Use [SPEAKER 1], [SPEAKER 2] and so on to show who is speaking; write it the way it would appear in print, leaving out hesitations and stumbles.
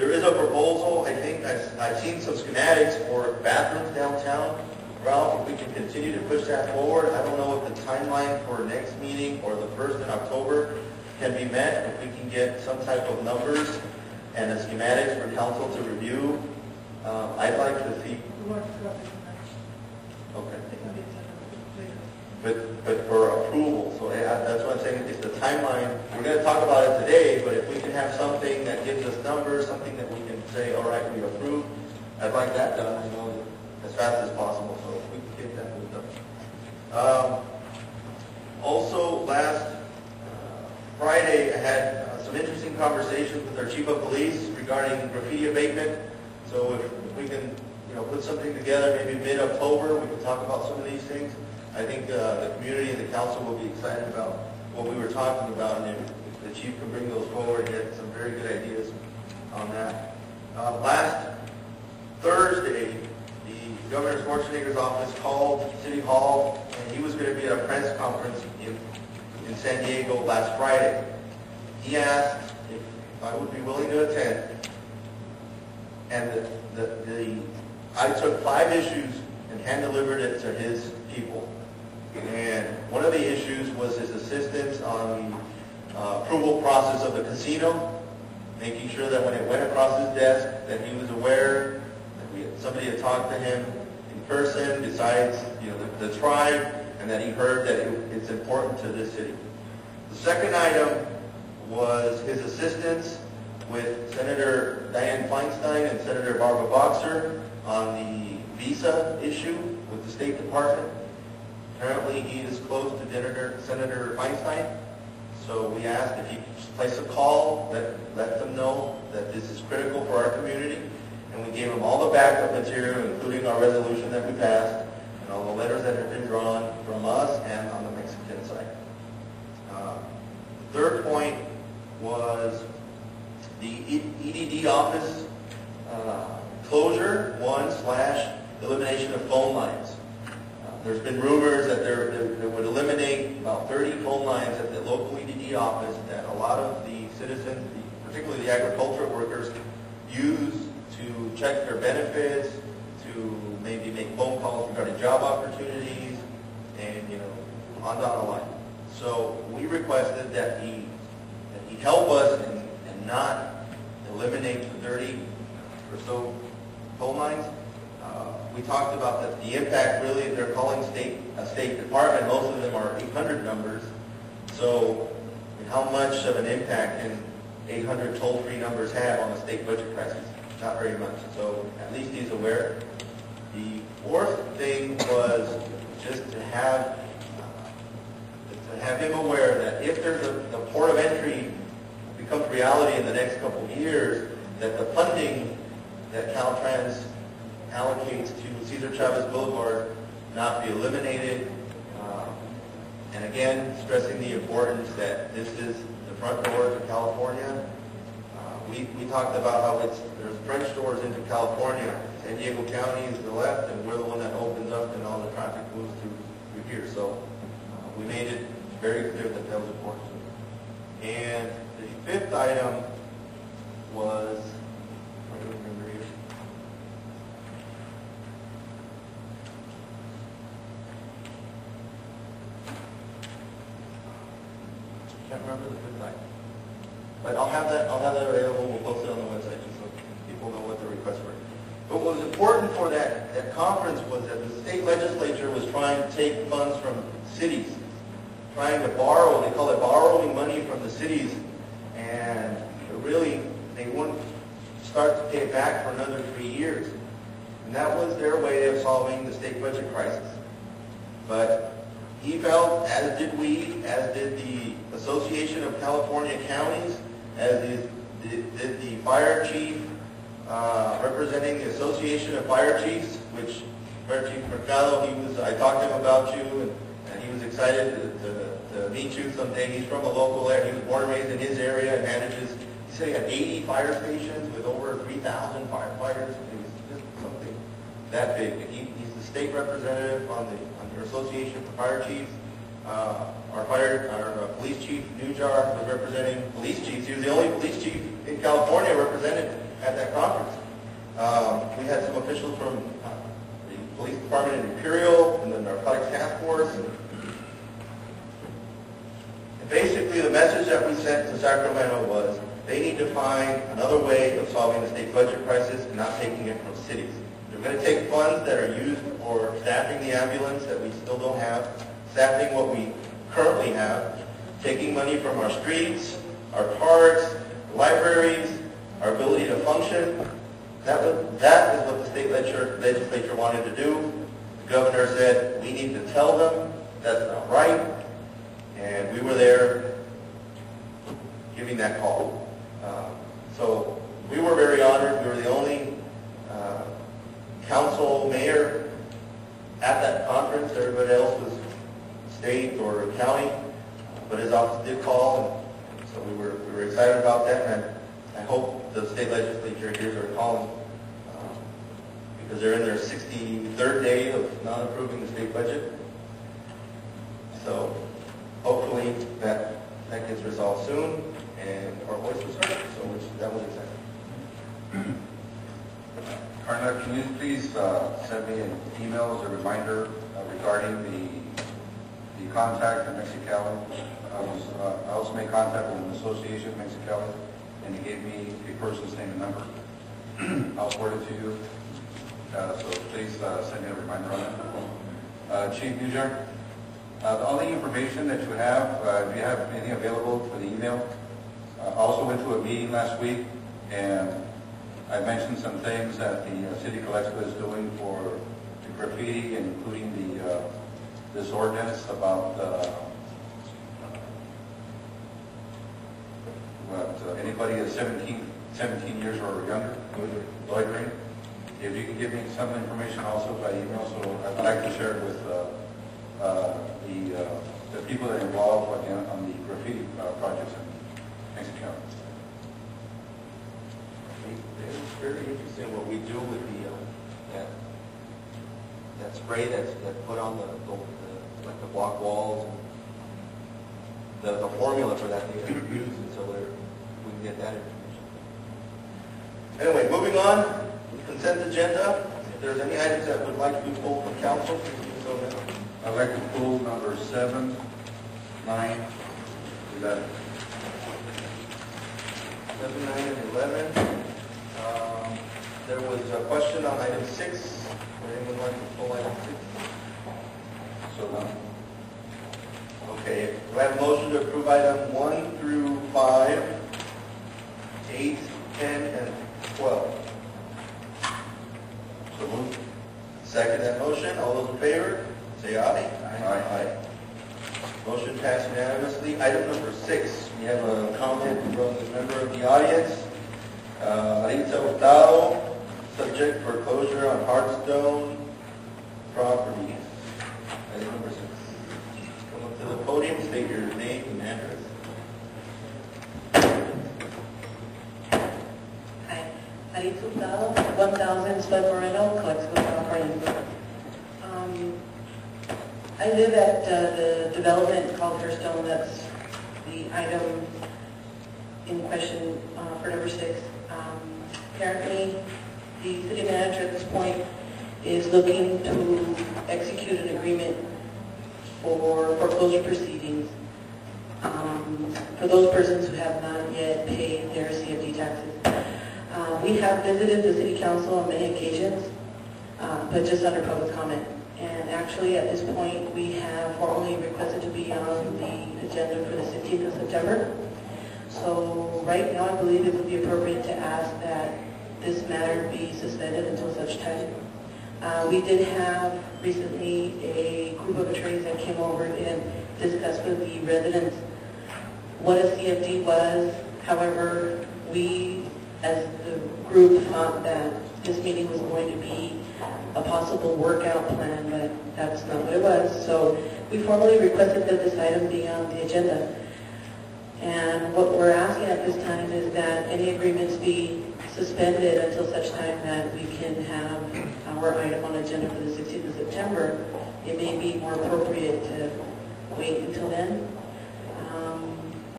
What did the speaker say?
[SPEAKER 1] There is a proposal, I think, I've seen some schematics for bathrooms downtown. Ralph, if we can continue to push that forward, I don't know if the timeline for next meeting or the 1st in October can be met. If we can get some type of numbers and the schematics for council to review, I'd like to see. Okay. But for approval, so that's what I'm saying, it's the timeline. We're going to talk about it today, but if we can have something that gives us numbers, something that we can say, all right, we approve, I'd like that done, as fast as possible, so if we can get that moved up. Also, last Friday, I had some interesting conversations with our chief of police regarding graffiti abatement. So if we can, put something together, maybe mid-October, we can talk about some of these things. I think the community and the council will be excited about what we were talking about, and if the chief can bring those forward, he had some very good ideas on that. Last Thursday, the Governor Schwarzenegger's office called City Hall, and he was going to be at a press conference in San Diego last Friday. He asked if I would be willing to attend, and I took 5 issues and hand-delivered it to his people. And one of the issues was his assistance on the approval process of the casino, making sure that when it went across his desk that he was aware that somebody had talked to him in person besides the tribe, and that he heard that it's important to this city. The second item was his assistance with Senator Dianne Feinstein and Senator Barbara Boxer on the visa issue with the State Department. Apparently he is close to Senator Feinstein, so we asked if he could place a call that let them know that this is critical for our community, and we gave him all the backup material, including our resolution that we passed, and all the letters that have been drawn from us and on the Mexican side. The third point was the EDD office closure, / elimination of phone lines. There's been rumors that they would eliminate about 30 phone lines at the local EDD office that a lot of the citizens, particularly the agricultural workers, use to check their benefits, to maybe make phone calls regarding job opportunities, and on down the line. So we requested that he help us and not eliminate the 30 or so phone lines. We talked about the impact, really, if they're calling a state department, most of them are 800 numbers. So how much of an impact can 800 toll-free numbers have on the state budget crisis? Not very much. So at least he's aware. The fourth thing was just to have him aware that if there's the port of entry becomes reality in the next couple of years, that the funding that Caltrans allocates to Cesar Chavez Boulevard not be eliminated. And again, stressing the importance that this is the front door to California. We talked about how there's French doors into California. San Diego County is the left, and we're the one that opens up and all the traffic moves through here. So we made it very clear that was important. And the fifth item was, I don't remember here. Can't remember the fifth item. But I'll have that available. We'll post it on the website just so people know what the requests were. But what was important for that conference was that the state legislature was trying to take funds from cities, trying to borrow, they call it borrowing money from the cities, and really they wouldn't start to pay it back for another 3 years. And that was their way of solving the state budget crisis. But he felt, as did we, as did the Association of California Counties, as did the fire chief representing the Association of Fire Chiefs, which Fire Chief Mercado, I talked to him about you, and he was excited to meet you someday. He's from a local area. He was born and raised in his area and manages, he said he had 80 fire stations with over 3,000 firefighters. It was just something that big. And he's the state representative on your Association for Fire Chiefs. Our police chief, Nujar, was representing police chiefs. He was the only police chief in California represented at at that conference. We had some officials from the police department in Imperial and the narcotics task force. And basically, the message that we sent to Sacramento was they need to find another way of solving the state budget crisis and not taking it from cities. They're going to take funds that are used for staffing the ambulance that we still don't have, staffing what we currently have, taking money from our streets, our parks, libraries, our ability to function. That is what the state legislature wanted to do. The governor said, we need to tell them that's not right. And we were there giving that call. So we were very honored. We were the only council mayor at that conference. Everybody else was state or county, but his office did call, and so we were excited about that. And I hope the state legislature hears our calling because they're in their 63rd day of not approving the state budget. So hopefully that gets resolved soon, and our voice was heard. So that was exciting.
[SPEAKER 2] Carla, can you please send me an email as a reminder regarding the contact in Mexicali? I also made contact with an association of Mexicali, and he gave me a person's name and number. I'll forward it to you. So please send me a reminder on it. Chief Newjar, all the information that you have, if you have anything available for the email. I also went to a meeting last week, and I mentioned some things that the City of Calexico is doing for the graffiti, including this ordinance about anybody that's 17 years or younger loitering. If you can give me some information also by email, so I'd like to share it with the people that are involved on the graffiti projects in Mexico.
[SPEAKER 1] It's very interesting what we do with that spray that's put on the block walls, and the formula for that they use, and so we can get that information. Anyway, moving on, consent agenda. If there's any items that would like to be pulled from council, please do so now.
[SPEAKER 2] I'd like to pull number 7, 9, 11.
[SPEAKER 1] 7, 9, and 11. There was a question on item 6. Would anyone like to pull item 6?
[SPEAKER 2] So none.
[SPEAKER 1] Okay. Do I have a motion to approve item 1 through 5, 8, 10, and 12?
[SPEAKER 2] So moved.
[SPEAKER 1] Second that motion. All those in favor, say aye.
[SPEAKER 2] Aye.
[SPEAKER 1] Motion passed unanimously. Item number 6. We have a comment from a member of the audience. Maritza Hurtado, subject for closure on Hardstone property. Item number 6. Come up to the podium, state your name and address.
[SPEAKER 3] Hi, Maritza Hurtado, 1000 Spud Moreno, Calexico, California. I live at the development called Hardstone. That's the item in question for number 6. Apparently, the city manager at this point is looking to execute an agreement for foreclosure proceedings for those persons who have not yet paid their CFD taxes. We have visited the city council on many occasions, but just under public comment. And actually, at this point, we have formally requested to be on the agenda for the 16th of September. So right now, I believe it would be appropriate to ask that this matter be suspended until such time. We did have recently a group of attorneys that came over and discussed with the residents what a CFD was. However, we as the group thought that this meeting was going to be a possible workout plan, but that's not what it was. So we formally requested that this item be on the agenda. And what we're asking at this time is that any agreements be suspended until such time that we can have our item on agenda for the 16th of September. It may be more appropriate to wait until then.